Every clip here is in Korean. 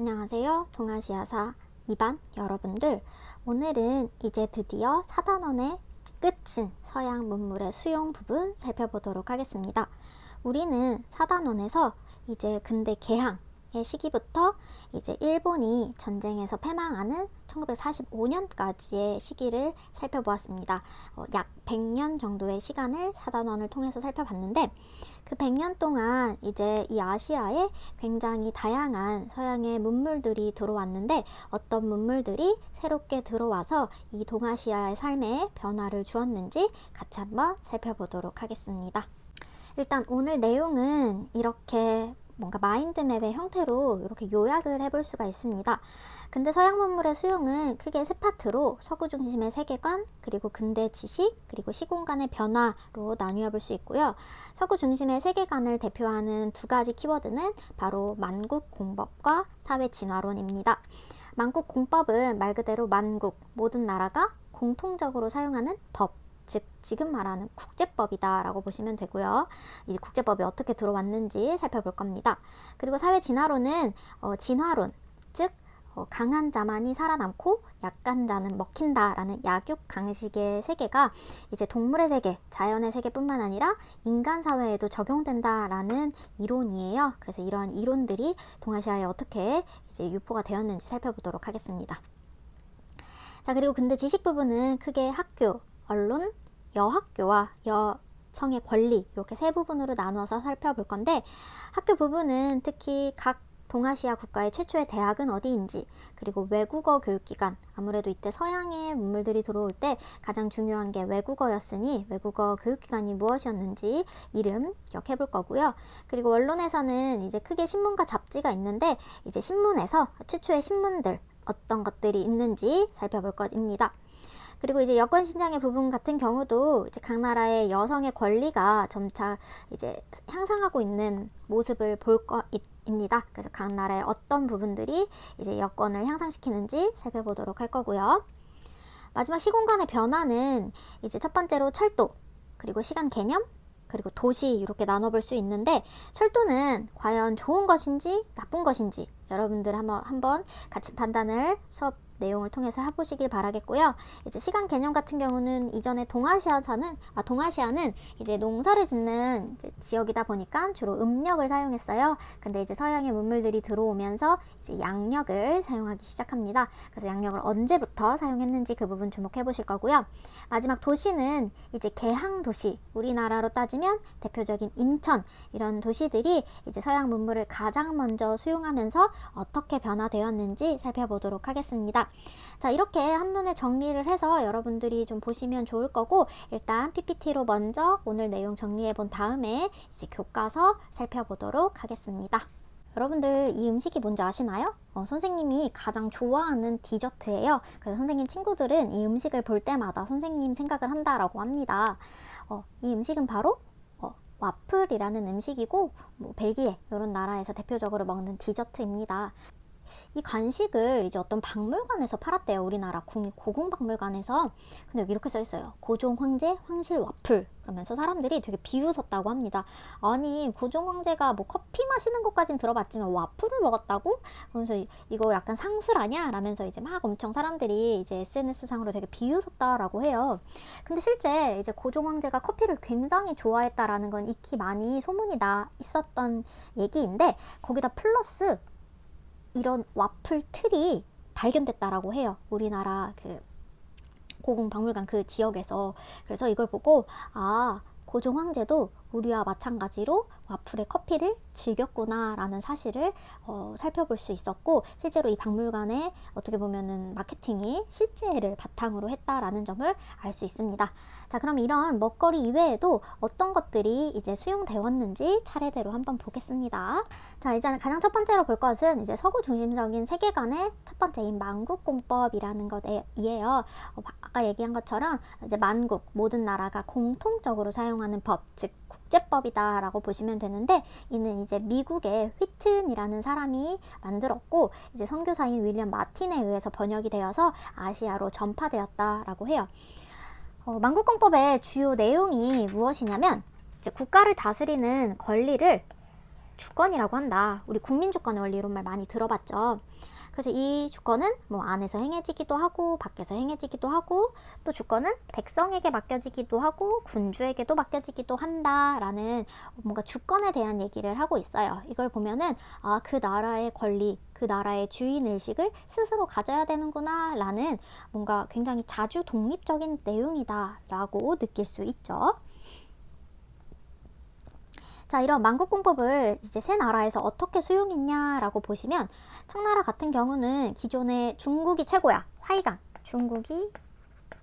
안녕하세요. 동아시아사 2반 여러분들. 오늘은 이제 드디어 4단원의 끝인 서양 문물의 수용 부분 살펴보도록 하겠습니다. 우리는 4단원에서 이제 근대 개항의 시기부터 이제 일본이 전쟁에서 패망하는 1945년까지의 시기를 살펴보았습니다. 약 100년 정도의 시간을 4단원을 통해서 살펴봤는데, 그 100년 동안 이제 이 아시아에 굉장히 다양한 서양의 문물들이 들어왔는데, 어떤 문물들이 새롭게 들어와서 이 동아시아의 삶에 변화를 주었는지 같이 한번 살펴보도록 하겠습니다. 일단 오늘 내용은 이렇게 뭔가 마인드맵의 형태로 이렇게 요약을 해볼 수가 있습니다. 근대 서양 문물의 수용은 크게 세 파트로 서구 중심의 세계관, 그리고 근대 지식, 그리고 시공간의 변화로 나뉘어 볼 수 있고요. 서구 중심의 세계관을 대표하는 두 가지 키워드는 바로 만국 공법과 사회 진화론입니다. 만국 공법은 말 그대로 만국, 모든 나라가 공통적으로 사용하는 법, 즉 지금 말하는 국제법이다 라고 보시면 되고요. 이 국제법이 어떻게 들어왔는지 살펴볼 겁니다. 그리고 사회 진화론은 진화론, 즉 강한 자만이 살아남고 약한 자는 먹힌다 라는 약육 강식의 세계가 이제 동물의 세계, 자연의 세계뿐만 아니라 인간 사회에도 적용된다 라는 이론이에요. 그래서 이러한 이론들이 동아시아에 어떻게 이제 유포가 되었는지 살펴보도록 하겠습니다. 자, 그리고 근대 지식 부분은 크게 학교, 언론, 여학교와 여성의 권리, 이렇게 세 부분으로 나누어서 살펴볼 건데, 학교 부분은 특히 각 동아시아 국가의 최초의 대학은 어디인지, 그리고 외국어 교육기관, 아무래도 이때 서양의 문물들이 들어올 때 가장 중요한 게 외국어였으니 외국어 교육기관이 무엇이었는지 이름 기억해 볼 거고요. 그리고 언론에서는 이제 크게 신문과 잡지가 있는데, 이제 신문에서 최초의 신문들 어떤 것들이 있는지 살펴볼 것입니다. 그리고 이제 여권 신장의 부분 같은 경우도 이제 각 나라의 여성의 권리가 점차 이제 향상하고 있는 모습을 볼 것입니다. 그래서 각 나라의 어떤 부분들이 이제 여권을 향상시키는지 살펴보도록 할 거고요. 마지막 시공간의 변화는 이제 첫 번째로 철도, 그리고 시간 개념, 그리고 도시, 이렇게 나눠볼 수 있는데, 철도는 과연 좋은 것인지 나쁜 것인지 여러분들 한번 같이 판단을 수업 내용을 통해서 해보시길 바라겠고요. 이제 시간 개념 같은 경우는 이전에 동아시아는 이제 농사를 짓는 이제 지역이다 보니까 주로 음력을 사용했어요. 근데 이제 서양의 문물들이 들어오면서 이제 양력을 사용하기 시작합니다. 그래서 양력을 언제부터 사용했는지 그 부분 주목해 보실 거고요. 마지막 도시는 이제 개항 도시, 우리나라로 따지면 대표적인 인천, 이런 도시들이 이제 서양 문물을 가장 먼저 수용하면서 어떻게 변화되었는지 살펴보도록 하겠습니다. 자, 이렇게 한눈에 정리를 해서 여러분들이 좀 보시면 좋을 거고, 일단 PPT로 먼저 오늘 내용 정리해 본 다음에 이제 교과서 살펴보도록 하겠습니다. 여러분들 이 음식이 뭔지 아시나요? 선생님이 가장 좋아하는 디저트예요. 그래서 선생님 친구들은 이 음식을 볼 때마다 선생님 생각을 한다라고 합니다. 이 음식은 바로 와플이라는 음식이고, 벨기에 이런 나라에서 대표적으로 먹는 디저트입니다. 이 간식을 이제 어떤 박물관에서 팔았대요. 우리나라 국립고궁박물관에서. 근데 여기 이렇게 써 있어요. 고종 황제 황실 와플. 그러면서 사람들이 되게 비웃었다고 합니다. 아니, 고종 황제가 뭐 커피 마시는 것까진 들어봤지만 와플을 먹었다고? 그러면서 이거 약간 상술하냐? 라면서 이제 막 엄청 사람들이 이제 SNS 상으로 되게 비웃었다라고 해요. 근데 실제 이제 고종 황제가 커피를 굉장히 좋아했다라는 건 익히 많이 소문이 나 있었던 얘기인데, 거기다 플러스 이런 와플 틀이 발견됐다라고 해요. 우리나라 그 고궁박물관 그 지역에서. 그래서 이걸 보고 고종 황제도 우리와 마찬가지로 와플의 커피를 즐겼구나 라는 사실을 살펴볼 수 있었고, 실제로 이 박물관의 어떻게 보면은 마케팅이 실제를 바탕으로 했다라는 점을 알 수 있습니다. 자, 그럼 이런 먹거리 이외에도 어떤 것들이 이제 수용되었는지 차례대로 한번 보겠습니다. 자, 이제 가장 첫 번째로 볼 것은 이제 서구 중심적인 세계관의 첫 번째인 만국공법이라는 것이에요. 아까 얘기한 것처럼 이제 만국, 모든 나라가 공통적으로 사용하는 법, 즉 국제법이다 라고 보시면 되는데, 이는 이제 미국의 휘튼이라는 사람이 만들었고, 이제 선교사인 윌리엄 마틴에 의해서 번역이 되어서 아시아로 전파되었다 라고 해요. 만국공법의 주요 내용이 무엇이냐면, 이제 국가를 다스리는 권리를 주권이라고 한다. 우리 국민주권의 원리 이런 말 많이 들어봤죠. 그래서 이 주권은 뭐 안에서 행해지기도 하고 밖에서 행해지기도 하고 또 주권은 백성에게 맡겨지기도 하고 군주에게도 맡겨지기도 한다라는 뭔가 주권에 대한 얘기를 하고 있어요. 이걸 보면은 그 나라의 권리, 그 나라의 주인의식을 스스로 가져야 되는구나 라는 뭔가 굉장히 자주 독립적인 내용이다 라고 느낄 수 있죠. 자, 이런 만국공법을 이제 세 나라에서 어떻게 수용했냐라고 보시면 청나라 같은 경우는 기존에 중국이 최고야, 화이강, 중국이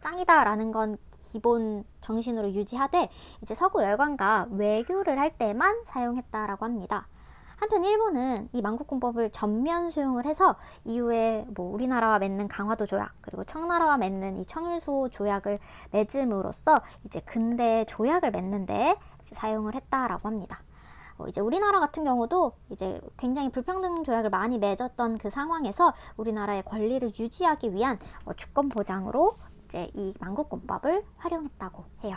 짱이다 라는 건 기본 정신으로 유지하되 이제 서구 열강과 외교를 할 때만 사용했다라고 합니다. 한편 일본은 이 만국공법을 전면 수용을 해서 이후에 뭐 우리나라와 맺는 강화도 조약 그리고 청나라와 맺는 이 청일수호 조약을 맺음으로써 이제 근대 조약을 맺는데 이제 사용을 했다라고 합니다. 이제 우리나라 같은 경우도 이제 굉장히 불평등 조약을 많이 맺었던 그 상황에서 우리나라의 권리를 유지하기 위한 주권 보장으로 이제 이 만국공법을 활용했다고 해요.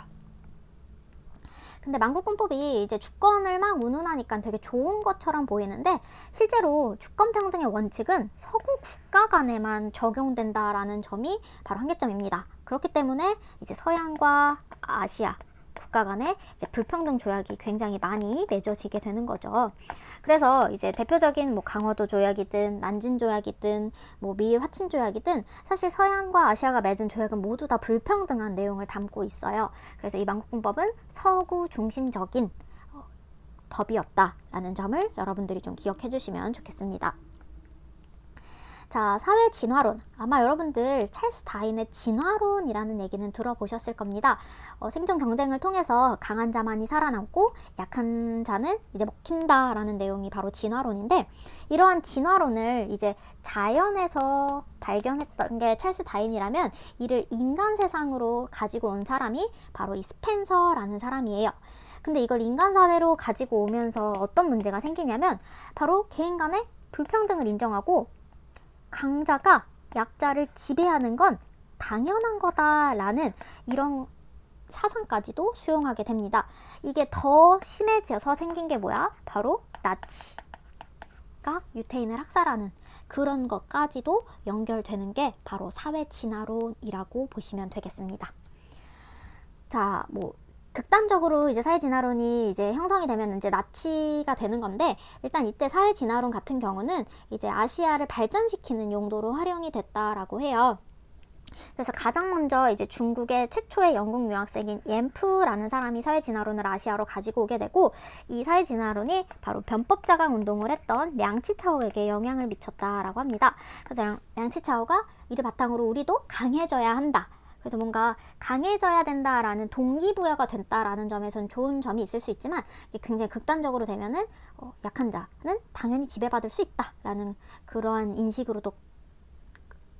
근데 만국공법이 이제 주권을 막 운운하니까 되게 좋은 것처럼 보이는데 실제로 주권평등의 원칙은 서구 국가 간에만 적용된다라는 점이 바로 한계점입니다. 그렇기 때문에 이제 서양과 아시아 국가 간에 이제 불평등 조약이 굉장히 많이 맺어지게 되는 거죠. 그래서 이제 대표적인 뭐 강화도 조약이든 난징 조약이든 뭐 미일 화친 조약이든 사실 서양과 아시아가 맺은 조약은 모두 다 불평등한 내용을 담고 있어요. 그래서 이 만국공법은 서구 중심적인 법이었다라는 점을 여러분들이 좀 기억해 주시면 좋겠습니다. 자, 사회 진화론. 아마 여러분들 찰스 다윈의 진화론이라는 얘기는 들어보셨을 겁니다. 생존 경쟁을 통해서 강한 자만이 살아남고 약한 자는 이제 먹힌다라는 내용이 바로 진화론인데 이러한 진화론을 이제 자연에서 발견했던 게 찰스 다윈이라면 이를 인간 세상으로 가지고 온 사람이 바로 이 스펜서라는 사람이에요. 근데 이걸 인간 사회로 가지고 오면서 어떤 문제가 생기냐면 바로 개인 간의 불평등을 인정하고 강자가 약자를 지배하는 건 당연한 거다라는 이런 사상까지도 수용하게 됩니다. 이게 더 심해져서 생긴 게 뭐야? 바로 나치가 유태인을 학살하는 그런 것까지도 연결되는 게 바로 사회 진화론이라고 보시면 되겠습니다. 자, 뭐 극단적으로 이제 사회 진화론이 이제 형성이 되면 이제 나치가 되는 건데 일단 이때 사회 진화론 같은 경우는 이제 아시아를 발전시키는 용도로 활용이 됐다라고 해요. 그래서 가장 먼저 이제 중국의 최초의 영국 유학생인 옌프라는 사람이 사회 진화론을 아시아로 가지고 오게 되고 이 사회 진화론이 바로 변법 자강 운동을 했던 량치차오에게 영향을 미쳤다라고 합니다. 그래서 량치차오가 이를 바탕으로 우리도 강해져야 한다. 그래서 뭔가 강해져야 된다라는 동기부여가 됐다라는 점에선 좋은 점이 있을 수 있지만 이게 굉장히 극단적으로 되면은 약한 자는 당연히 지배받을 수 있다라는 그러한 인식으로도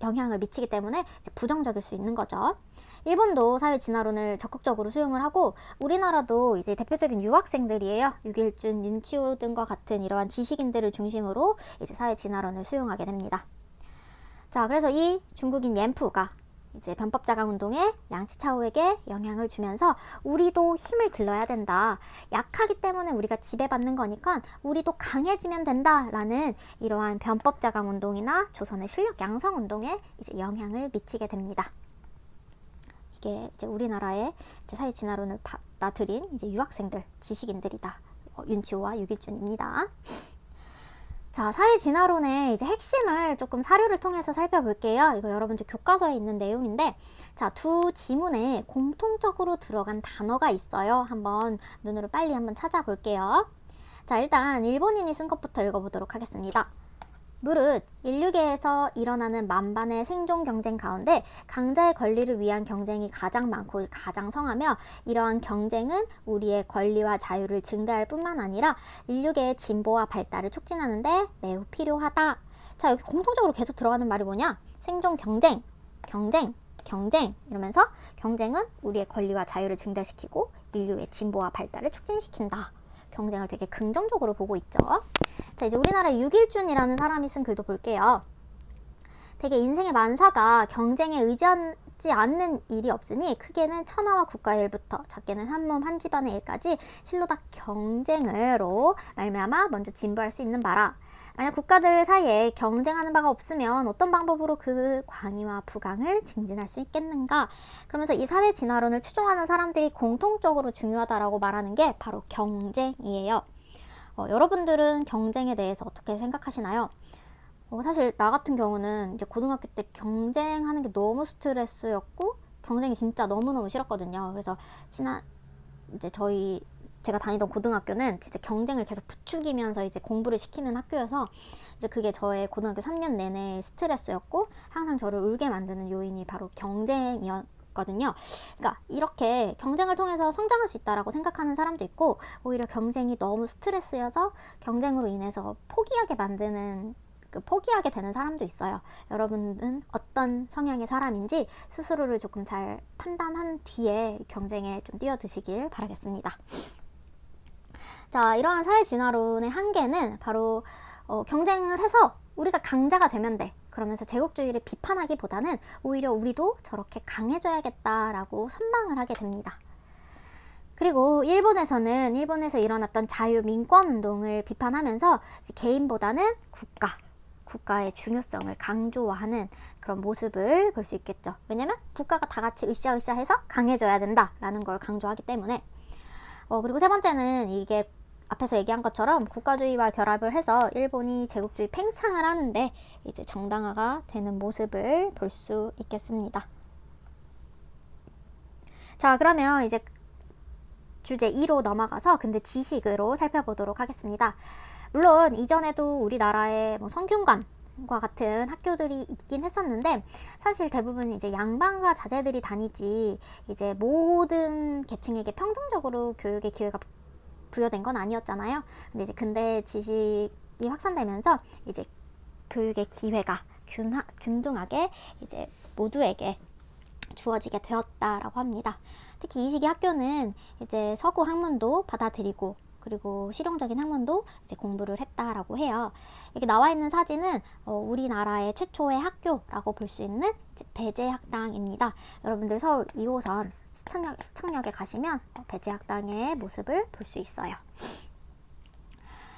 영향을 미치기 때문에 이제 부정적일 수 있는 거죠. 일본도 사회 진화론을 적극적으로 수용을 하고 우리나라도 이제 대표적인 유학생들이에요. 유길준, 윤치호 등과 같은 이러한 지식인들을 중심으로 이제 사회 진화론을 수용하게 됩니다. 자, 그래서 이 중국인 옌프가 이제 변법 자강 운동에 량치차오에게 영향을 주면서 우리도 힘을 길러야 된다. 약하기 때문에 우리가 지배받는 거니까 우리도 강해지면 된다라는 이러한 변법 자강 운동이나 조선의 실력 양성 운동에 이제 영향을 미치게 됩니다. 이게 이제 우리나라의 이제 사회 진화론을 받아들인 이제 유학생들, 지식인들이다. 윤치호와 유길준입니다. 자, 사회 진화론의 이제 핵심을 조금 사료를 통해서 살펴볼게요. 이거 여러분들 교과서에 있는 내용인데, 자, 두 지문에 공통적으로 들어간 단어가 있어요. 한번 눈으로 빨리 한번 찾아볼게요. 자, 일단 일본인이 쓴 것부터 읽어보도록 하겠습니다. 무릇 인류계에서 일어나는 만반의 생존 경쟁 가운데 강자의 권리를 위한 경쟁이 가장 많고 가장 성하며 이러한 경쟁은 우리의 권리와 자유를 증대할 뿐만 아니라 인류계의 진보와 발달을 촉진하는 데 매우 필요하다. 자, 여기 공통적으로 계속 들어가는 말이 뭐냐? 생존 경쟁, 경쟁, 경쟁 이러면서 경쟁은 우리의 권리와 자유를 증대시키고 인류의 진보와 발달을 촉진시킨다. 경쟁을 되게 긍정적으로 보고 있죠. 자, 이제 우리나라 유길준이라는 사람이 쓴 글도 볼게요. 되게 인생의 만사가 경쟁에 있지 않는 일이 없으니 크게는 천하와 국가의 일부터 작게는 한 몸 한 집안의 일까지 실로 다 경쟁으로 말미암아 먼저 진보할 수 있는 바라. 만약 국가들 사이에 경쟁하는 바가 없으면 어떤 방법으로 그 광의와 부강을 증진할 수 있겠는가? 그러면서 이 사회 진화론을 추종하는 사람들이 공통적으로 중요하다라고 말하는 게 바로 경쟁이에요. 여러분들은 경쟁에 대해서 어떻게 생각하시나요? 사실 나 같은 경우는 이제 고등학교 때 경쟁하는 게 너무 스트레스였고 경쟁이 진짜 너무너무 싫었거든요. 그래서 이제 제가 다니던 고등학교는 진짜 경쟁을 계속 부추기면서 이제 공부를 시키는 학교여서 이제 그게 저의 고등학교 3년 내내 스트레스였고 항상 저를 울게 만드는 요인이 바로 경쟁이었거든요. 그러니까 이렇게 경쟁을 통해서 성장할 수 있다라고 생각하는 사람도 있고 오히려 경쟁이 너무 스트레스여서 경쟁으로 인해서 포기하게 되는 사람도 있어요. 여러분은 어떤 성향의 사람인지 스스로를 조금 잘 판단한 뒤에 경쟁에 좀 뛰어드시길 바라겠습니다. 자, 이러한 사회 진화론의 한계는 바로 경쟁을 해서 우리가 강자가 되면 돼. 그러면서 제국주의를 비판하기보다는 오히려 우리도 저렇게 강해져야겠다라고 선망을 하게 됩니다. 그리고 일본에서 일어났던 자유민권운동을 비판하면서 개인보다는 국가의 중요성을 강조하는 그런 모습을 볼 수 있겠죠. 왜냐면 국가가 다 같이 으쌰으쌰해서 강해져야 된다라는 걸 강조하기 때문에. 그리고 세 번째는 이게 앞에서 얘기한 것처럼 국가주의와 결합을 해서 일본이 제국주의 팽창을 하는데 이제 정당화가 되는 모습을 볼 수 있겠습니다. 자, 그러면 이제 주제 2로 넘어가서 근대 지식으로 살펴보도록 하겠습니다. 물론 이전에도 우리나라에 성균관과 같은 학교들이 있긴 했었는데 사실 대부분 이제 양반과 자제들이 다니지 이제 모든 계층에게 평등적으로 교육의 기회가 부여된 건 아니었잖아요. 근데 이제 근대 지식이 확산되면서 이제 교육의 기회가 균등하게 이제 모두에게 주어지게 되었다라고 합니다. 특히 이 시기 학교는 이제 서구 학문도 받아들이고 그리고 실용적인 학문도 이제 공부를 했다라고 해요. 여기 나와 있는 사진은 우리나라의 최초의 학교라고 볼 수 있는 배재학당입니다. 여러분들 서울 2호선 시청역에 가시면 배재학당의 모습을 볼 수 있어요.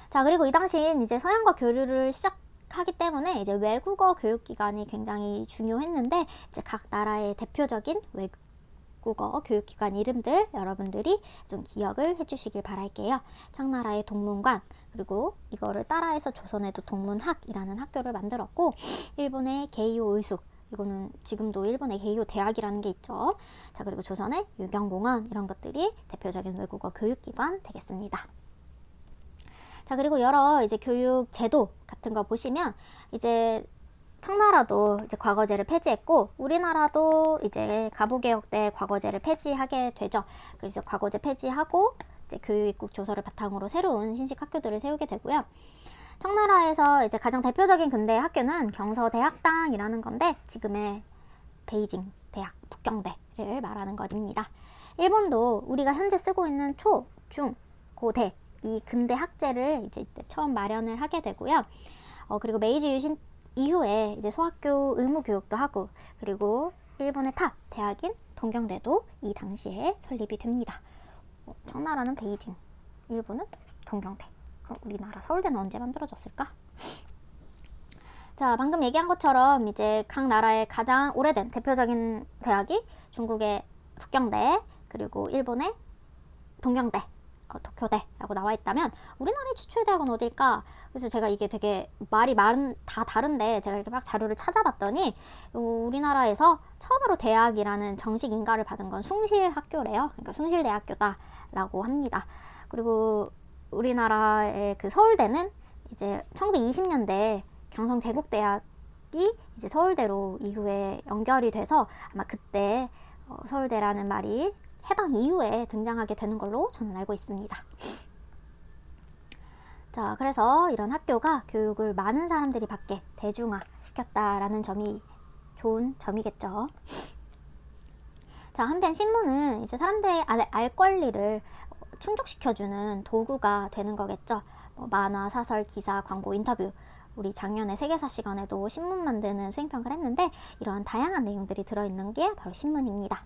자, 그리고 이 당시엔 이제 서양과 교류를 시작하기 때문에 이제 외국어 교육기관이 굉장히 중요했는데 이제 각 나라의 대표적인 외국어 교육기관 이름들 여러분들이 좀 기억을 해주시길 바랄게요. 청나라의 동문관, 그리고 이거를 따라해서 조선에도 동문학이라는 학교를 만들었고 일본의 게이오 의숙, 이거는 지금도 일본의 게이오 대학이라는 게 있죠. 자, 그리고 조선의 유경공원, 이런 것들이 대표적인 외국어 교육기관 되겠습니다. 자, 그리고 여러 이제 교육 제도 같은 거 보시면 이제 청나라도 이제 과거제를 폐지했고 우리나라도 이제 가부개혁 때 과거제를 폐지하게 되죠. 그래서 과거제 폐지하고 이제 교육입국 조서를 바탕으로 새로운 신식 학교들을 세우게 되고요. 청나라에서 이제 가장 대표적인 근대 학교는 경서대학당이라는 건데 지금의 베이징 대학, 북경대를 말하는 것입니다. 일본도 우리가 현재 쓰고 있는 초, 중, 고, 대 이 근대 학제를 이제 처음 마련을 하게 되고요. 그리고 메이지 유신 이후에 이제 소학교 의무 교육도 하고 그리고 일본의 탑 대학인 동경대도 이 당시에 설립이 됩니다. 청나라는 베이징, 일본은 동경대. 그럼 우리나라 서울대는 언제 만들어졌을까? 자, 방금 얘기한 것처럼 이제 각 나라의 가장 오래된 대표적인 대학이 중국의 북경대, 그리고 일본의 동경대, 도쿄대라고 나와 있다면 우리나라의 최초의 대학은 어딜까? 그래서 제가 이게 되게 말이 다 다른데 제가 이렇게 막 자료를 찾아봤더니 우리나라에서 처음으로 대학이라는 정식 인가를 받은 건 숭실학교래요. 그러니까 숭실대학교다라고 합니다. 그리고 우리나라의 그 서울대는 이제 1920년대 경성제국대학이 이제 서울대로 이후에 연결이 돼서 아마 그때 서울대라는 말이 해방 이후에 등장하게 되는 걸로 저는 알고 있습니다. 자, 그래서 이런 학교가 교육을 많은 사람들이 받게 대중화 시켰다라는 점이 좋은 점이겠죠. 자, 한편 신문은 이제 사람들의 알 권리를 충족시켜주는 도구가 되는 거겠죠. 만화, 사설, 기사, 광고, 인터뷰 우리 작년에 세계사 시간에도 신문 만드는 수행평가를 했는데 이런 다양한 내용들이 들어있는 게 바로 신문입니다.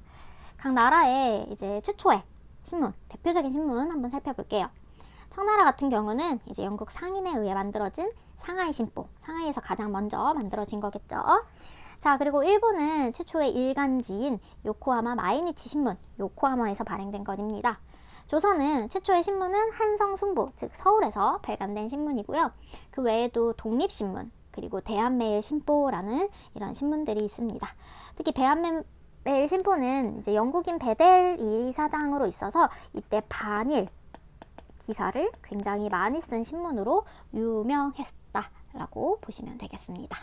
각 나라의 이제 최초의 신문, 대표적인 신문 한번 살펴볼게요. 청나라 같은 경우는 이제 영국 상인에 의해 만들어진 상하이 신보, 상하이에서 가장 먼저 만들어진 거겠죠. 자, 그리고 일본은 최초의 일간지인 요코하마 마이니치 신문, 요코하마에서 발행된 것입니다. 조선은 최초의 신문은 한성순보, 즉 서울에서 발간된 신문이고요. 그 외에도 독립신문, 그리고 대한매일신보라는 이런 신문들이 있습니다. 특히 대한매일신보는 이제 영국인 베델 이사장으로 있어서 이때 반일 기사를 굉장히 많이 쓴 신문으로 유명했다라고 보시면 되겠습니다.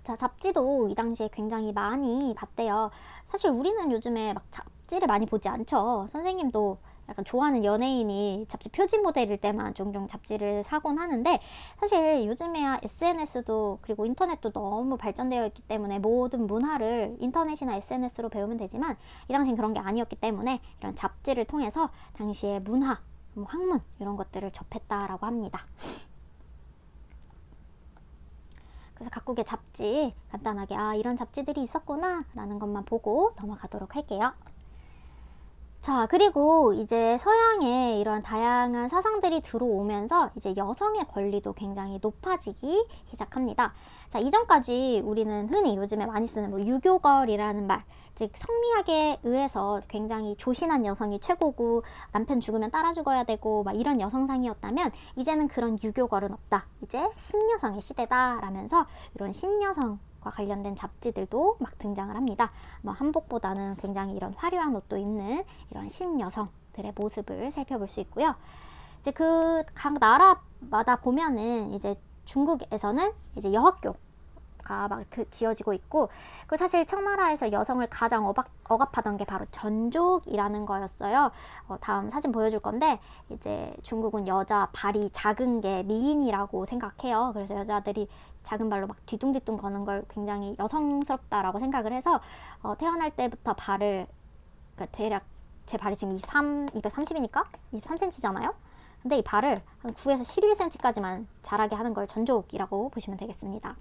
자, 잡지도 이 당시에 굉장히 많이 봤대요. 사실 우리는 요즘에 막 잡지를 많이 보지 않죠. 선생님도 약간 좋아하는 연예인이 잡지 표지 모델일 때만 종종 잡지를 사곤 하는데, 사실 요즘에야 SNS도 그리고 인터넷도 너무 발전되어 있기 때문에 모든 문화를 인터넷이나 SNS로 배우면 되지만 이 당시엔 그런 게 아니었기 때문에 이런 잡지를 통해서 당시의 문화, 학문 이런 것들을 접했다라고 합니다. 그래서 각국의 잡지 간단하게 이런 잡지들이 있었구나 라는 것만 보고 넘어가도록 할게요. 자, 그리고 이제 서양에 이런 다양한 사상들이 들어오면서 이제 여성의 권리도 굉장히 높아지기 시작합니다. 자, 이전까지 우리는 흔히 요즘에 많이 쓰는 유교걸이라는 말, 즉 성리학에 의해서 굉장히 조신한 여성이 최고고 남편 죽으면 따라 죽어야 되고 막 이런 여성상이었다면, 이제는 그런 유교걸은 없다. 이제 신여성의 시대다 라면서 이런 신여성과 관련된 잡지들도 막 등장을 합니다. 한복보다는 굉장히 이런 화려한 옷도 입는 이런 신여성들의 모습을 살펴볼 수 있고요. 이제 그 각 나라마다 보면은 이제 중국에서는 이제 여학교가 막 지어지고 있고, 그리고 사실 청나라에서 여성을 가장 억압하던 게 바로 전족이라는 거였어요. 다음 사진 보여줄 건데, 이제 중국은 여자 발이 작은 게 미인이라고 생각해요. 그래서 여자들이 작은 발로 막 뒤뚱뒤뚱 거는 걸 굉장히 여성스럽다라고 생각을 해서 태어날 때부터 발을, 그러니까 대략 제 발이 지금 230이니까 23cm잖아요. 근데 이 발을 한 9에서 11cm까지만 자라게 하는 걸 전족이라고 보시면 되겠습니다.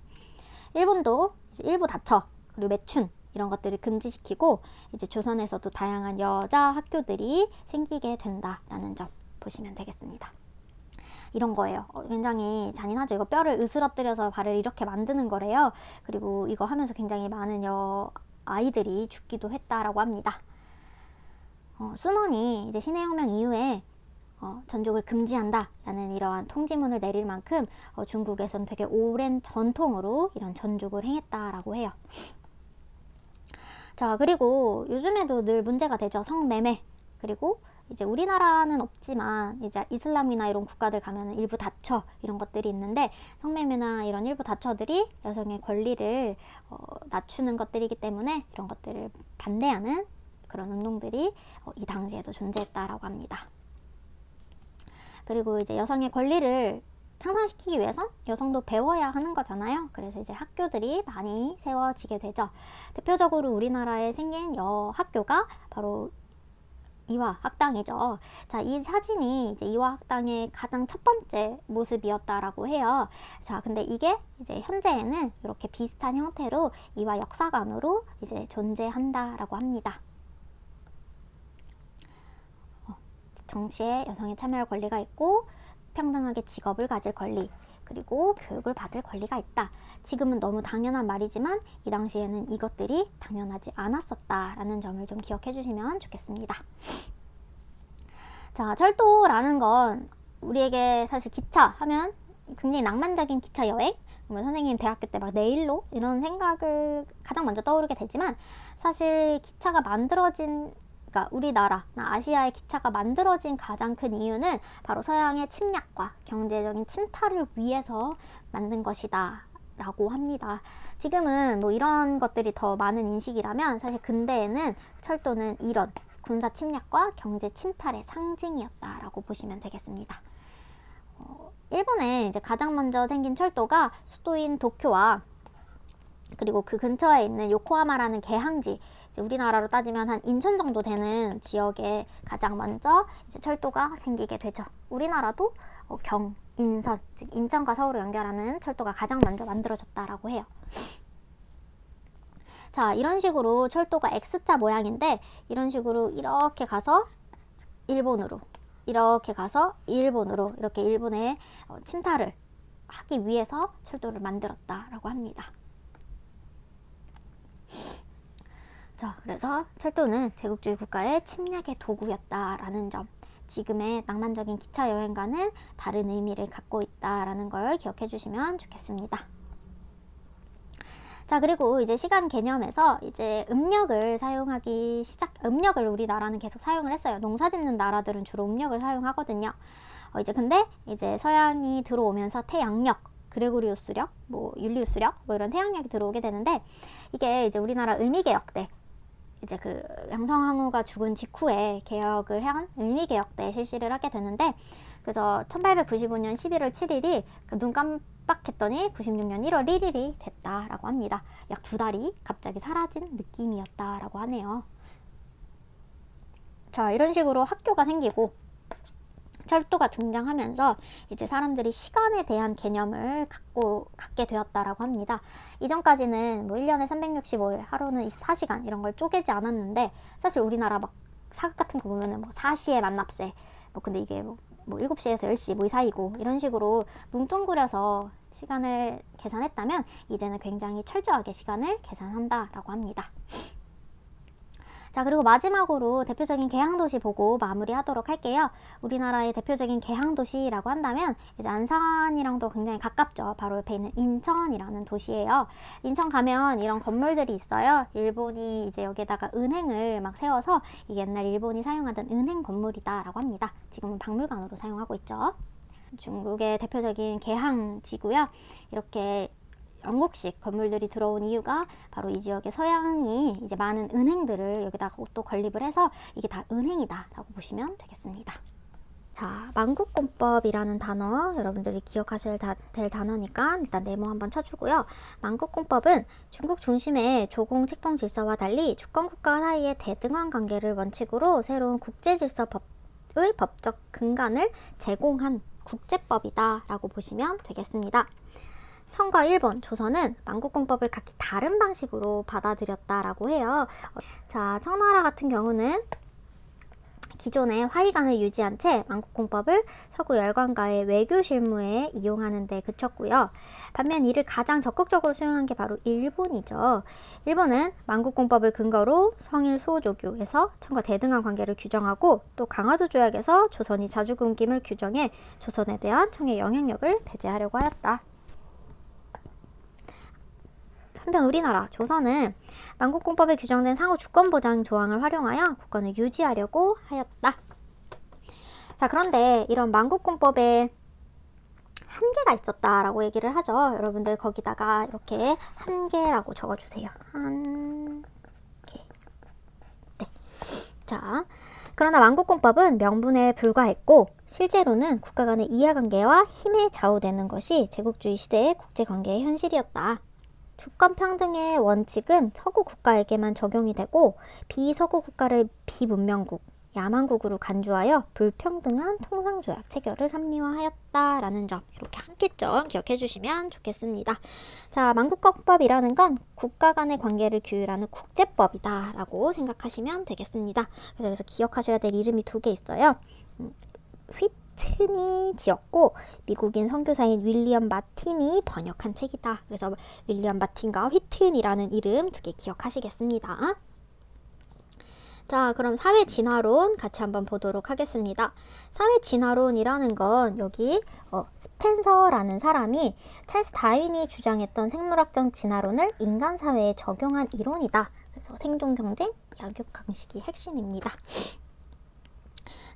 일본도 이제 일부 다처, 그리고 매춘 이런 것들을 금지시키고 이제 조선에서도 다양한 여자 학교들이 생기게 된다라는 점 보시면 되겠습니다. 이런 거예요. 굉장히 잔인하죠. 이거 뼈를 으스러뜨려서 발을 이렇게 만드는 거래요. 그리고 이거 하면서 굉장히 많은 아이들이 죽기도 했다라고 합니다. 순원이 이제 신해혁명 이후에 전족을 금지한다라는 이러한 통지문을 내릴 만큼 중국에선 되게 오랜 전통으로 이런 전족을 행했다라고 해요. 자, 그리고 요즘에도 늘 문제가 되죠. 성매매. 그리고 이제 우리나라는 없지만 이제 이슬람이나 이런 국가들 가면은 일부 다처 이런 것들이 있는데, 성매매나 이런 일부 다처들이 여성의 권리를 낮추는 것들이기 때문에 이런 것들을 반대하는 그런 운동들이 이 당시에도 존재했다라고 합니다. 그리고 이제 여성의 권리를 향상시키기 위해선 여성도 배워야 하는 거잖아요. 그래서 이제 학교들이 많이 세워지게 되죠. 대표적으로 우리나라에 생긴 여학교가 바로 이화학당이죠. 자, 이 사진이 이제 이화학당의 가장 첫 번째 모습이었다라고 해요. 자, 근데 이게 이제 현재에는 이렇게 비슷한 형태로 이화역사관으로 이제 존재한다라고 합니다. 정치에 여성이 참여할 권리가 있고, 평등하게 직업을 가질 권리, 그리고 교육을 받을 권리가 있다. 지금은 너무 당연한 말이지만 이 당시에는 이것들이 당연하지 않았었다라는 점을 좀 기억해 주시면 좋겠습니다. 자, 철도라는 건 우리에게 사실 기차 하면 굉장히 낭만적인 기차 여행, 선생님 대학교 때 막 내일로 이런 생각을 가장 먼저 떠오르게 되지만, 사실 기차가 만들어진, 그러니까 우리나라나 아시아의 기차가 만들어진 가장 큰 이유는 바로 서양의 침략과 경제적인 침탈을 위해서 만든 것이다 라고 합니다. 지금은 이런 것들이 더 많은 인식이라면, 사실 근대에는 철도는 이런 군사 침략과 경제 침탈의 상징이었다라고 보시면 되겠습니다. 일본에 이제 가장 먼저 생긴 철도가 수도인 도쿄와 그리고 그 근처에 있는 요코하마라는 개항지, 이제 우리나라로 따지면 한 인천 정도 되는 지역에 가장 먼저 이제 철도가 생기게 되죠. 우리나라도 인선, 즉 인천과 서울을 연결하는 철도가 가장 먼저 만들어졌다라고 해요. 자, 이런 식으로 철도가 X자 모양인데 이런 식으로 이렇게 가서 일본으로, 이렇게 가서 일본으로, 이렇게 일본에 침탈을 하기 위해서 철도를 만들었다라고 합니다. 자, 그래서 철도는 제국주의 국가의 침략의 도구였다라는 점, 지금의 낭만적인 기차 여행과는 다른 의미를 갖고 있다라는 걸 기억해 주시면 좋겠습니다. 자, 그리고 이제 시간 개념에서 이제 음력을 음력을 우리나라는 계속 사용을 했어요. 농사 짓는 나라들은 주로 음력을 사용하거든요. 이제 근데 이제 서양이 들어오면서 태양력, 그레고리우스력, 뭐 율리우스력, 뭐 이런 태양력이 들어오게 되는데, 이게 이제 우리나라 의미개혁 때, 이제 그 양성항우가 죽은 직후에 개혁을 한 의미개혁 때 실시를 하게 되는데, 그래서 1895년 11월 7일이 눈 깜빡했더니 96년 1월 1일이 됐다라고 합니다. 약 2달이 갑자기 사라진 느낌이었다라고 하네요. 자, 이런 식으로 학교가 생기고 철도가 등장하면서 이제 사람들이 시간에 대한 개념을 갖게 되었다라고 합니다. 이전까지는 뭐 1년에 365일, 하루는 24시간 이런 걸 쪼개지 않았는데, 사실 우리나라 막 사극 같은 거 보면은 뭐 4시에 만납세, 뭐 근데 이게 뭐 7시에서 10시 뭐 이 사이고 이런 식으로 뭉뚱그려서 시간을 계산했다면 이제는 굉장히 철저하게 시간을 계산한다라고 합니다. 자, 그리고 마지막으로 대표적인 개항도시 보고 마무리하도록 할게요. 우리나라의 대표적인 개항도시라고 한다면 이제 안산이랑도 굉장히 가깝죠. 바로 옆에 있는 인천이라는 도시예요. 인천 가면 이런 건물들이 있어요. 일본이 이제 여기에다가 은행을 막 세워서 이게 옛날 일본이 사용하던 은행 건물이다라고 합니다. 지금은 박물관으로 사용하고 있죠. 중국의 대표적인 개항지고요. 이렇게 영국식 건물들이 들어온 이유가 바로 이 지역의 서양이 이제 많은 은행들을 여기다가 또 건립을 해서 이게 다 은행이다 라고 보시면 되겠습니다. 자, 만국공법이라는 단어 여러분들이 기억하셔야 될 단어니까 일단 네모 한번 쳐주고요. 만국공법은 중국 중심의 조공 책봉 질서와 달리 주권국가 사이의 대등한 관계를 원칙으로 새로운 국제질서법의 법적 근간을 제공한 국제법이다 라고 보시면 되겠습니다. 청과 일본, 조선은 만국공법을 각기 다른 방식으로 받아들였다라고 해요. 자, 청나라 같은 경우는 기존의 화의관을 유지한 채 만국공법을 서구 열강과의 외교 실무에 이용하는 데 그쳤고요. 반면 이를 가장 적극적으로 수용한 게 바로 일본이죠. 일본은 만국공법을 근거로 성일 수호조규에서 청과 대등한 관계를 규정하고 또 강화도 조약에서 조선이 자주금김을 규정해 조선에 대한 청의 영향력을 배제하려고 하였다. 한편 우리나라 조선은 만국공법에 규정된 상호 주권보장 조항을 활용하여 국권을 유지하려고 하였다. 자, 그런데 이런 만국공법에 한계가 있었다라고 얘기를 하죠. 여러분들 거기다가 이렇게 한계라고 적어주세요. 한계. 네. 자, 그러나 만국공법은 명분에 불과했고 실제로는 국가 간의 이해관계와 힘에 좌우되는 것이 제국주의 시대의 국제관계의 현실이었다. 주권평등의 원칙은 서구 국가에게만 적용이 되고 비서구 국가를 비문명국, 야만국으로 간주하여 불평등한 통상조약 체결을 합리화하였다라는 점, 이렇게 한계점 기억해 주시면 좋겠습니다. 자, 만국공법이라는 건 국가 간의 관계를 규율하는 국제법이다 라고 생각하시면 되겠습니다. 그래서 기억하셔야 될 이름이 2개 있어요. 휘튼이 지었고 미국인 선교사인 윌리엄 마틴이 번역한 책이다. 그래서 윌리엄 마틴과 휘튼이라는 이름 2개 기억하시겠습니다. 자, 그럼 사회 진화론 같이 한번 보도록 하겠습니다. 사회 진화론이라는 건 여기 스펜서라는 사람이 찰스 다윈이 주장했던 생물학적 진화론을 인간 사회에 적용한 이론이다. 그래서 생존 경쟁, 약육 강식이 핵심입니다.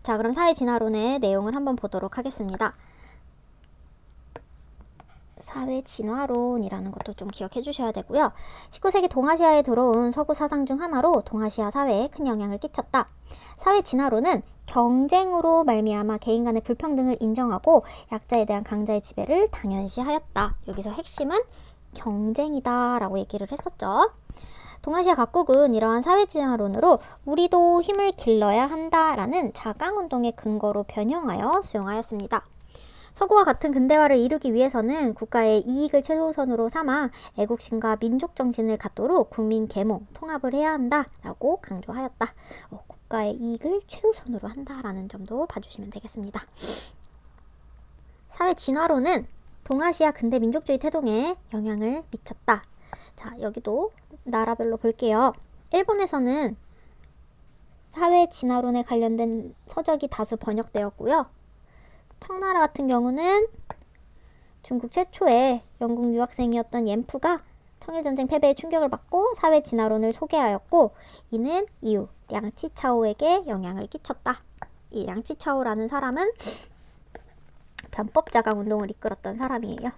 자, 그럼 사회 진화론의 내용을 한번 보도록 하겠습니다. 사회 진화론이라는 것도 좀 기억해 주셔야 되고요. 19세기 동아시아에 들어온 서구 사상 중 하나로 동아시아 사회에 큰 영향을 끼쳤다. 사회 진화론은 경쟁으로 말미암아 개인 간의 불평등을 인정하고 약자에 대한 강자의 지배를 당연시하였다. 여기서 핵심은 경쟁이다 라고 얘기를 했었죠. 동아시아 각국은 이러한 사회 진화론으로 우리도 힘을 길러야 한다라는 자강운동의 근거로 변형하여 수용하였습니다. 서구와 같은 근대화를 이루기 위해서는 국가의 이익을 최우선으로 삼아 애국심과 민족 정신을 갖도록 국민 계몽, 통합을 해야 한다라고 강조하였다. 국가의 이익을 최우선으로 한다라는 점도 봐주시면 되겠습니다. 사회 진화론은 동아시아 근대 민족주의 태동에 영향을 미쳤다. 자, 여기도 나라별로 볼게요. 일본에서는 사회 진화론에 관련된 서적이 다수 번역되었고요. 청나라 같은 경우는 중국 최초의 영국 유학생이었던 옌프가 청일전쟁 패배의 충격을 받고 사회 진화론을 소개하였고, 이는 이후 량치차오에게 영향을 끼쳤다. 이 량치차오라는 사람은 변법 자강 운동을 이끌었던 사람이에요.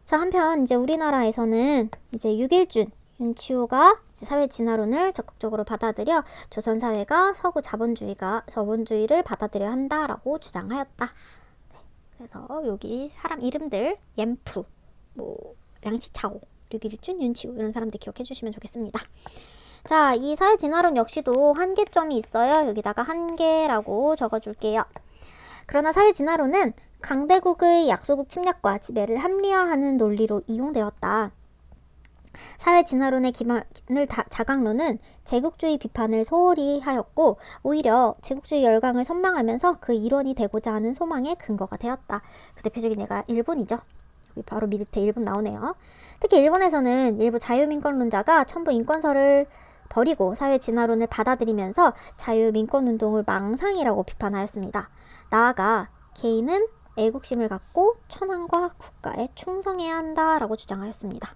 자, 한편 이제 우리나라에서는 이제 육일준 윤치호가 사회 진화론을 적극적으로 받아들여 조선 사회가 서구 자본주의를 받아들여야 한다라고 주장하였다. 네, 그래서 여기 사람 이름들 옌프, 량치차오, 류길준, 윤치호 이런 사람들 기억해 주시면 좋겠습니다. 자, 이 사회 진화론 역시도 한계점이 있어요. 여기다가 한계라고 적어줄게요. 그러나 사회 진화론은 강대국의 약소국 침략과 지배를 합리화하는 논리로 이용되었다. 사회 진화론의 기반을 자강론은 제국주의 비판을 소홀히 하였고, 오히려 제국주의 열강을 선망하면서 그 일원이 되고자 하는 소망의 근거가 되었다. 그 대표적인 예가 일본이죠. 여기 바로 밑에 일본 나오네요. 특히 일본에서는 일부 자유민권론자가 첨부 인권설을 버리고 사회 진화론을 받아들이면서 자유민권운동을 망상이라고 비판하였습니다. 나아가 개인은 애국심을 갖고 천황과 국가에 충성해야 한다라고 주장하였습니다.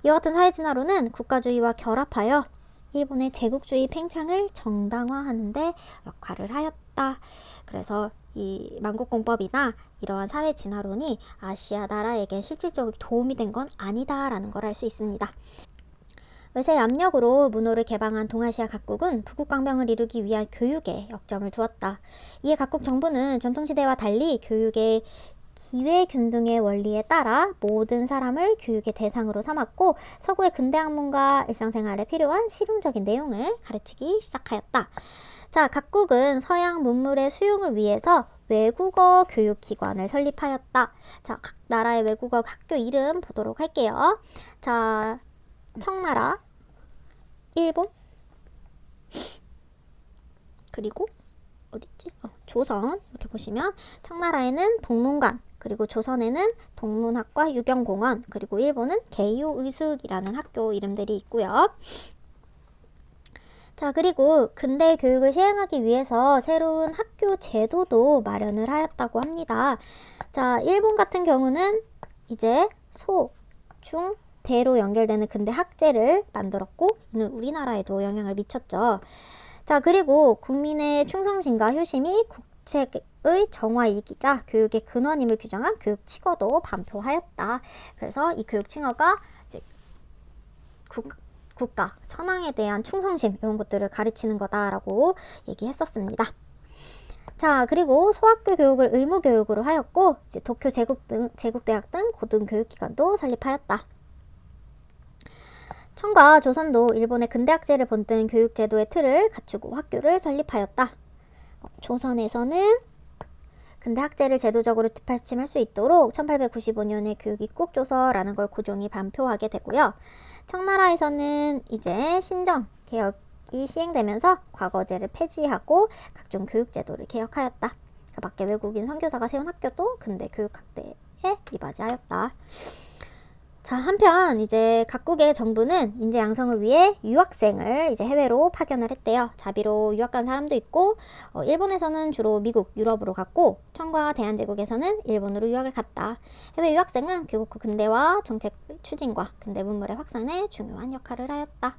이와 같은 사회 진화론은 국가주의와 결합하여 일본의 제국주의 팽창을 정당화하는 데 역할을 하였다. 그래서 이 만국공법이나 이러한 사회 진화론이 아시아 나라에게 실질적으로 도움이 된 건 아니다라는 걸 알 수 있습니다. 외세의 압력으로 문호를 개방한 동아시아 각국은 부국강병을 이루기 위한 교육에 역점을 두었다. 이에 각국 정부는 전통시대와 달리 교육의 기회균등의 원리에 따라 모든 사람을 교육의 대상으로 삼았고, 서구의 근대 학문과 일상생활에 필요한 실용적인 내용을 가르치기 시작하였다. 자, 각국은 서양 문물의 수용을 위해서 외국어 교육기관을 설립하였다. 자, 각 나라의 외국어 학교 이름 보도록 할게요. 자, 청나라, 일본, 그리고 어디있지? 조선. 이렇게 보시면 청나라에는 동문관, 그리고 조선에는 동문학과 유경공원, 그리고 일본은 게이오의숙이라는 학교 이름들이 있고요. 자, 그리고 근대 교육을 시행하기 위해서 새로운 학교 제도도 마련을 하였다고 합니다. 자, 일본 같은 경우는 이제 소, 중, 대로 연결되는 근대 학제를 만들었고, 이는 우리나라에도 영향을 미쳤죠. 자, 그리고 국민의 충성심과 효심이 국책의 정화이기자 교육의 근원임을 규정한 교육칙어도 반포하였다. 그래서 이 교육칙어가 이제 국가, 천황에 대한 충성심 이런 것들을 가르치는 거다라고 얘기했었습니다. 자, 그리고 소학교 교육을 의무교육으로 하였고, 이제 도쿄 제국대학 등 고등교육기관도 설립하였다. 청과 조선도 일본의 근대학제를 본뜬 교육제도의 틀을 갖추고 학교를 설립하였다. 조선에서는 근대학제를 제도적으로 뒷받침할 수 있도록 1895년에 교육입국조서라는 걸 고종이 반표하게 되고요. 청나라에서는 이제 신정개혁이 시행되면서 과거제를 폐지하고 각종 교육제도를 개혁하였다. 그 밖에 외국인 선교사가 세운 학교도 근대 교육학대에 이바지하였다. 자, 한편 이제 각국의 정부는 인재 양성을 위해 유학생을 이제 해외로 파견을 했대요. 자비로 유학 간 사람도 있고, 일본에서는 주로 미국, 유럽으로 갔고, 청과 대한제국에서는 일본으로 유학을 갔다. 해외 유학생은 교국 후 근대화 정책 추진과 근대 문물의 확산에 중요한 역할을 하였다.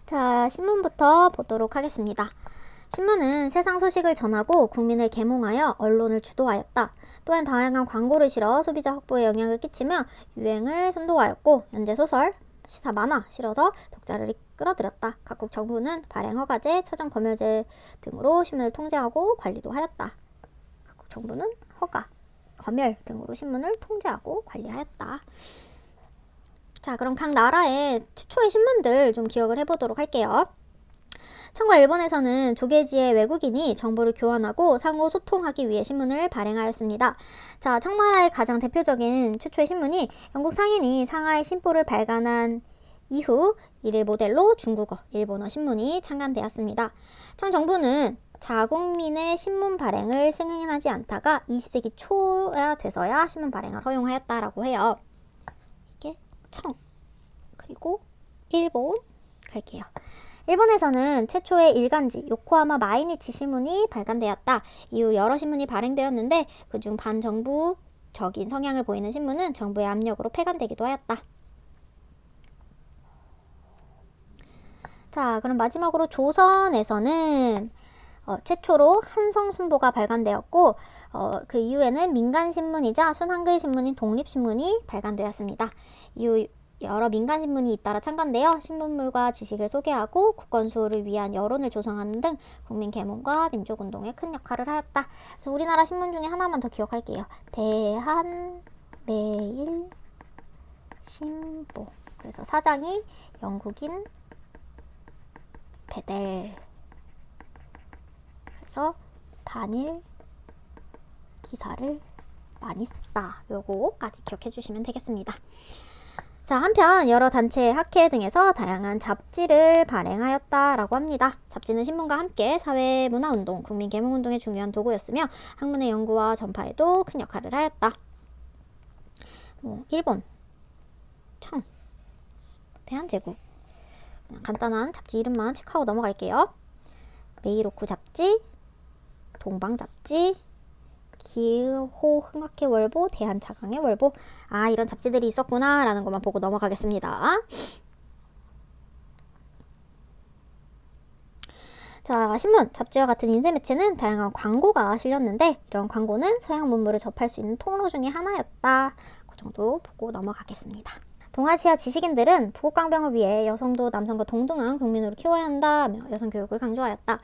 자, 신문부터 보도록 하겠습니다. 신문은 세상 소식을 전하고 국민을 계몽하여 언론을 주도하였다. 또한 다양한 광고를 실어 소비자 확보에 영향을 끼치며 유행을 선도하였고, 연재소설, 시사 만화 실어서 독자를 끌어들였다. 각국 정부는 발행 허가제, 사전 검열제 등으로 신문을 통제하고 관리도 하였다. 각국 정부는 허가, 검열 등으로 신문을 통제하고 관리하였다. 자, 그럼 각 나라의 최초의 신문들 좀 기억을 해보도록 할게요. 청과 일본에서는 조계지의 외국인이 정보를 교환하고 상호 소통하기 위해 신문을 발행하였습니다. 자, 청나라의 가장 대표적인 최초의 신문이 영국 상인이 상하이 신보를 발간한 이후 이를 모델로 중국어, 일본어 신문이 창간되었습니다. 청 정부는 자국민의 신문 발행을 승인하지 않다가 20세기 초야 돼서야 신문 발행을 허용하였다라고 해요. 이게 청, 그리고 일본 갈게요. 일본에서는 최초의 일간지 요코하마 마이니치 신문이 발간되었다. 이후 여러 신문이 발행되었는데 그중 반정부적인 성향을 보이는 신문은 정부의 압력으로 폐간되기도 하였다. 자, 그럼 마지막으로 조선에서는 최초로 한성순보가 발간되었고 그 이후에는 민간신문이자 순한글신문인 독립신문이 발간되었습니다. 이후 여러 민간신문이 잇따라 창간되어 신문물과 지식을 소개하고 국권수호를 위한 여론을 조성하는 등 국민 계몽과 민족운동에 큰 역할을 하였다. 그래서 우리나라 신문 중에 하나만 더 기억할게요. 대한매일신보. 그래서 사장이 영국인 베델. 그래서 반일 기사를 많이 썼다. 요거까지 기억해 주시면 되겠습니다. 자, 한편 여러 단체, 학회 등에서 다양한 잡지를 발행하였다라고 합니다. 잡지는 신문과 함께 사회, 문화운동, 국민 계몽운동의 중요한 도구였으며 학문의 연구와 전파에도 큰 역할을 하였다. 일본, 청, 대한제국. 그냥 간단한 잡지 이름만 체크하고 넘어갈게요. 메이로쿠 잡지, 동방잡지, 기호흥학회 월보, 대한차강의 월보. 아, 이런 잡지들이 있었구나 라는 것만 보고 넘어가겠습니다. 자, 신문, 잡지와 같은 인쇄매체는 다양한 광고가 실렸는데 이런 광고는 서양 문물을 접할 수 있는 통로 중에 하나였다. 그 정도 보고 넘어가겠습니다. 동아시아 지식인들은 부국강병을 위해 여성도 남성과 동등한 국민으로 키워야 한다며 여성교육을 강조하였다.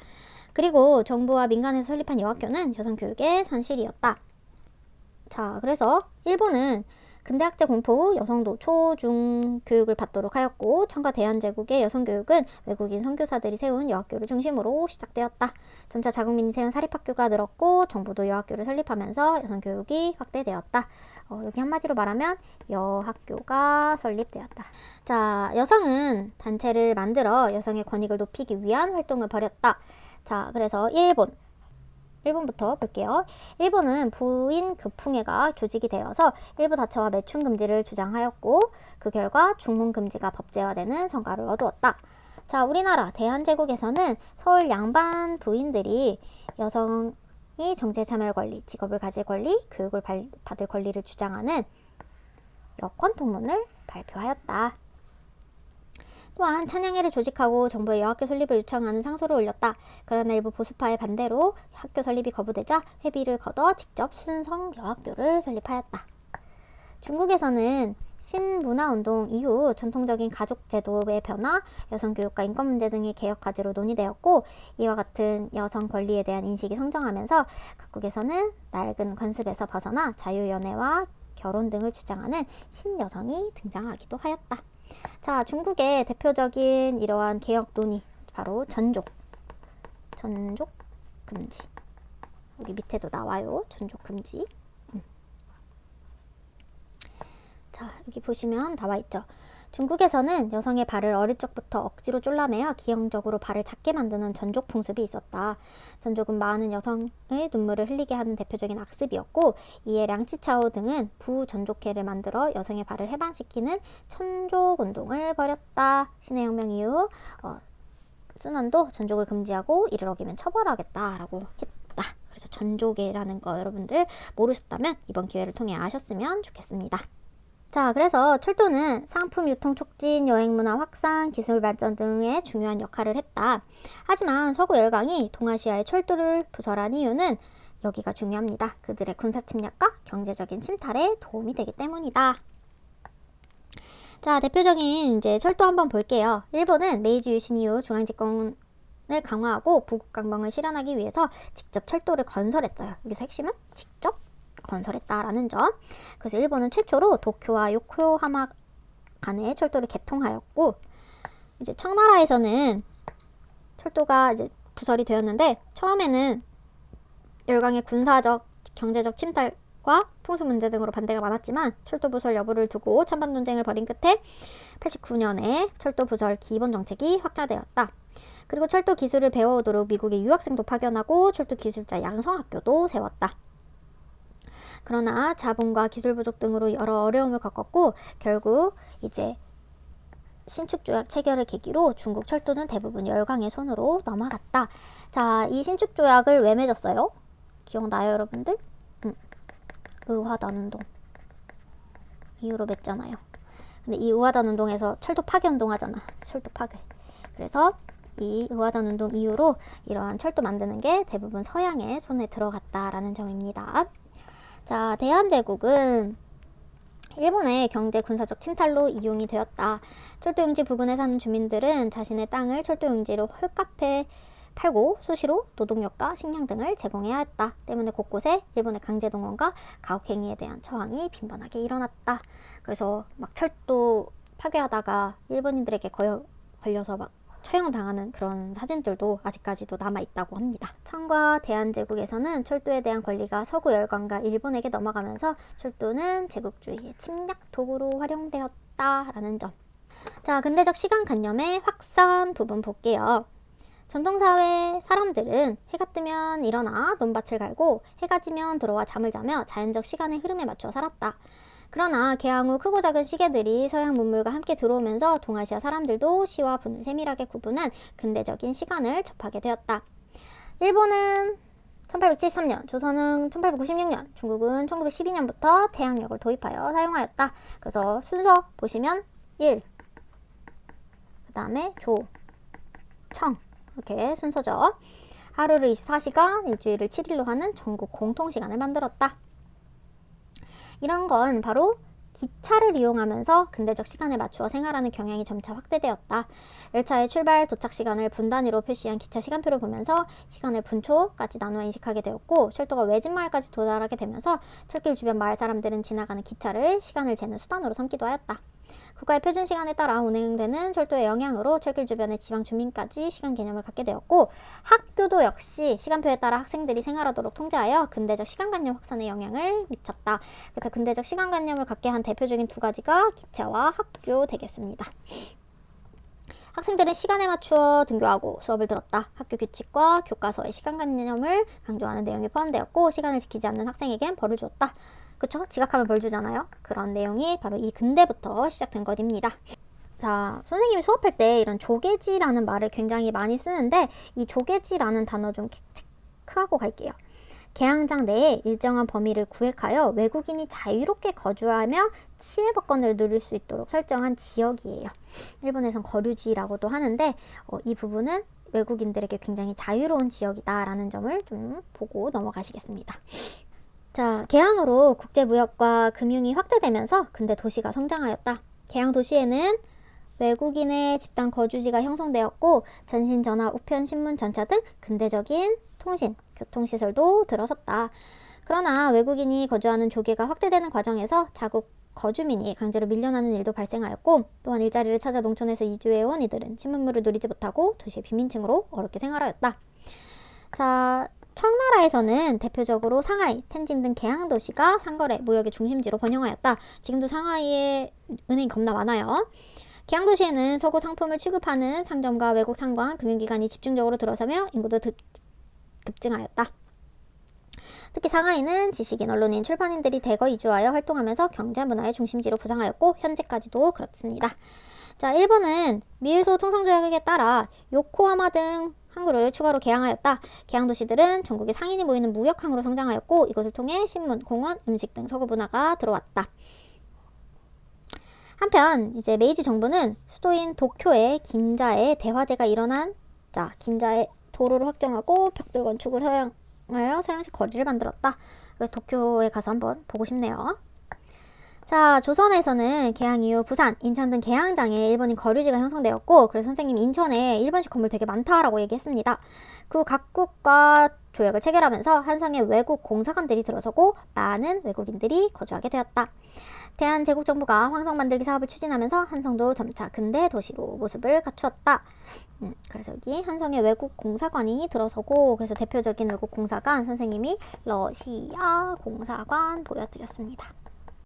그리고 정부와 민간에서 설립한 여학교는 여성교육의 산실이었다. 자, 그래서 일본은 근대학제 공포 후 여성도 초, 중 교육을 받도록 하였고 청과 대한제국의 여성교육은 외국인 선교사들이 세운 여학교를 중심으로 시작되었다. 점차 자국민이 세운 사립학교가 늘었고 정부도 여학교를 설립하면서 여성교육이 확대되었다. 여기 한마디로 말하면 여학교가 설립되었다. 자, 여성은 단체를 만들어 여성의 권익을 높이기 위한 활동을 벌였다. 자, 그래서 일본부터 볼게요. 일본은 부인 교풍회가 조직이 되어서 일부 다처와 매춘 금지를 주장하였고 그 결과 중문 금지가 법제화되는 성과를 얻었다. 자, 우리나라 대한제국에서는 서울 양반 부인들이 여성이 정치에 참여할 권리, 직업을 가질 권리, 교육을 받을 권리를 주장하는 여권 통문을 발표하였다. 또한 찬양회를 조직하고 정부의 여학교 설립을 요청하는 상소를 올렸다. 그러나 일부 보수파의 반대로 학교 설립이 거부되자 회비를 걷어 직접 순성 여학교를 설립하였다. 중국에서는 신문화운동 이후 전통적인 가족제도의 변화, 여성교육과 인권문제 등의 개혁 과제로 논의되었고 이와 같은 여성 권리에 대한 인식이 성장하면서 각국에서는 낡은 관습에서 벗어나 자유연애와 결혼 등을 주장하는 신여성이 등장하기도 하였다. 자, 중국의 대표적인 이러한 개혁 논의 바로 전족 금지. 여기 밑에도 나와요. 전족 금지. 자, 여기 보시면 나와 있죠. 중국에서는 여성의 발을 어릴 적부터 억지로 졸라매어 기형적으로 발을 작게 만드는 전족 풍습이 있었다. 전족은 많은 여성의 눈물을 흘리게 하는 대표적인 악습이었고 이에 량치차오 등은 부전족회를 만들어 여성의 발을 해방시키는 천족 운동을 벌였다. 신의 혁명 이후 순원도 전족을 금지하고 이를 어기면 처벌하겠다라고 했다. 그래서 전족회라는 거 여러분들 모르셨다면 이번 기회를 통해 아셨으면 좋겠습니다. 자, 그래서 철도는 상품 유통 촉진, 여행 문화 확산, 기술 발전 등의 중요한 역할을 했다. 하지만 서구 열강이 동아시아의 철도를 부설한 이유는 여기가 중요합니다. 그들의 군사 침략과 경제적인 침탈에 도움이 되기 때문이다. 자, 대표적인 이제 철도 한번 볼게요. 일본은 메이지 유신 이후 중앙집권을 강화하고 부국강병을 실현하기 위해서 직접 철도를 건설했어요. 여기서 핵심은 직접 건설했다라는 점. 그래서 일본은 최초로 도쿄와 요코하마 간의 철도를 개통하였고 이제 청나라에서는 철도가 이제 부설이 되었는데, 처음에는 열강의 군사적, 경제적 침탈과 풍수 문제 등으로 반대가 많았지만 철도 부설 여부를 두고 찬반 논쟁을 벌인 끝에 89년에 철도 부설 기본 정책이 확정되었다. 그리고 철도 기술을 배워오도록 미국의 유학생도 파견하고 철도 기술자 양성학교도 세웠다. 그러나 자본과 기술 부족 등으로 여러 어려움을 겪었고 결국 이제 신축조약 체결을 계기로 중국 철도는 대부분 열강의 손으로 넘어갔다. 자, 이 신축조약을 왜 맺었어요? 기억나요, 여러분들? 의화단운동 이후로 맺잖아요. 근데 이 의화단운동에서 철도 파괴 운동하잖아. 철도 파괴. 그래서 이 의화단운동 이후로 이러한 철도 만드는 게 대부분 서양의 손에 들어갔다라는 점입니다. 자, 대한제국은 일본의 경제 군사적 침탈로 이용이 되었다. 철도용지 부근에 사는 주민들은 자신의 땅을 철도용지로 헐값에 팔고 수시로 노동력과 식량 등을 제공해야 했다. 때문에 곳곳에 일본의 강제동원과 가혹행위에 대한 저항이 빈번하게 일어났다. 그래서 막 철도 파괴하다가 일본인들에게 걸려서 막 처형당하는 그런 사진들도 아직까지도 남아있다고 합니다. 청과 대한제국에서는 철도에 대한 권리가 서구 열강과 일본에게 넘어가면서 철도는 제국주의의 침략 도구로 활용되었다라는 점. 자, 근대적 시간관념의 확산 부분 볼게요. 전통사회 사람들은 해가 뜨면 일어나 논밭을 갈고 해가 지면 들어와 잠을 자며 자연적 시간의 흐름에 맞춰 살았다. 그러나 개항 후 크고 작은 시계들이 서양 문물과 함께 들어오면서 동아시아 사람들도 시와 분을 세밀하게 구분한 근대적인 시간을 접하게 되었다. 일본은 1873년, 조선은 1896년, 중국은 1912년부터 태양력을 도입하여 사용하였다. 그래서 순서 보시면 1, 그 다음에 조, 청 이렇게 순서죠. 하루를 24시간, 일주일을 7일로 하는 전국 공통시간을 만들었다. 이런 건 바로 기차를 이용하면서 근대적 시간에 맞추어 생활하는 경향이 점차 확대되었다. 열차의 출발, 도착 시간을 분 단위로 표시한 기차 시간표를 보면서 시간을 분초까지 나누어 인식하게 되었고 철도가 외진마을까지 도달하게 되면서 철길 주변 마을 사람들은 지나가는 기차를 시간을 재는 수단으로 삼기도 하였다. 국가의 표준 시간에 따라 운행되는 철도의 영향으로 철길 주변의 지방 주민까지 시간 개념을 갖게 되었고 학교도 역시 시간표에 따라 학생들이 생활하도록 통제하여 근대적 시간관념 확산에 영향을 미쳤다. 그래서 근대적 시간관념을 갖게 한 대표적인 두 가지가 기차와 학교 되겠습니다. 학생들은 시간에 맞추어 등교하고 수업을 들었다. 학교 규칙과 교과서의 시간관념을 강조하는 내용이 포함되었고 시간을 지키지 않는 학생에겐 벌을 주었다. 그쵸? 지각하면 벌 주잖아요. 그런 내용이 바로 이 근대부터 시작된 것입니다. 자, 선생님이 수업할 때 이런 조계지라는 말을 굉장히 많이 쓰는데 이 조계지라는 단어 좀 체크하고 갈게요. 개항장 내에 일정한 범위를 구획하여 외국인이 자유롭게 거주하며 치외법권을 누릴 수 있도록 설정한 지역이에요. 일본에선 거류지라고도 하는데 이 부분은 외국인들에게 굉장히 자유로운 지역이다라는 점을 좀 보고 넘어가시겠습니다. 자, 개항으로 국제무역과 금융이 확대되면서 근대 도시가 성장하였다. 개항 도시에는 외국인의 집단 거주지가 형성되었고 전신전화, 우편, 신문, 전차 등 근대적인 통신, 교통시설도 들어섰다. 그러나 외국인이 거주하는 조계가 확대되는 과정에서 자국 거주민이 강제로 밀려나는 일도 발생하였고 또한 일자리를 찾아 농촌에서 이주해온 이들은 신문물을 누리지 못하고 도시의 빈민층으로 어렵게 생활하였다. 자, 청나라에서는 대표적으로 상하이, 텐진 등 개항 도시가 상거래, 무역의 중심지로 번영하였다. 지금도 상하이에 은행이 겁나 많아요. 개항 도시에는 서구 상품을 취급하는 상점과 외국 상관, 금융기관이 집중적으로 들어서며 인구도 급증하였다. 특히 상하이는 지식인, 언론인, 출판인들이 대거 이주하여 활동하면서 경제, 문화의 중심지로 부상하였고 현재까지도 그렇습니다. 자, 일본은 미일소 통상조약에 따라 요코하마 등 항구를 추가로 개항하였다. 개항 도시들은 전국의 상인이 모이는 무역항으로 성장하였고 이것을 통해 신문, 공원, 음식 등 서구 문화가 들어왔다. 한편 이제 메이지 정부는 수도인 도쿄의 긴자에 대화재가 일어난 긴자에 도로를 확정하고 벽돌 건축을 사용하여 서양식 거리를 만들었다. 그래서 도쿄에 가서 한번 보고 싶네요. 자, 조선에서는 개항 이후 부산, 인천 등 개항장에 일본인 거류지가 형성되었고 그래서 선생님이 인천에 일본식 건물 되게 많다라고 얘기했습니다. 그 각국과 조약을 체결하면서 한성의 외국 공사관들이 들어서고 많은 외국인들이 거주하게 되었다. 대한제국정부가 황성 만들기 사업을 추진하면서 한성도 점차 근대 도시로 모습을 갖추었다. 그래서 여기 한성에 외국 공사관이 들어서고, 그래서 대표적인 외국 공사관 선생님이 러시아 공사관 보여드렸습니다.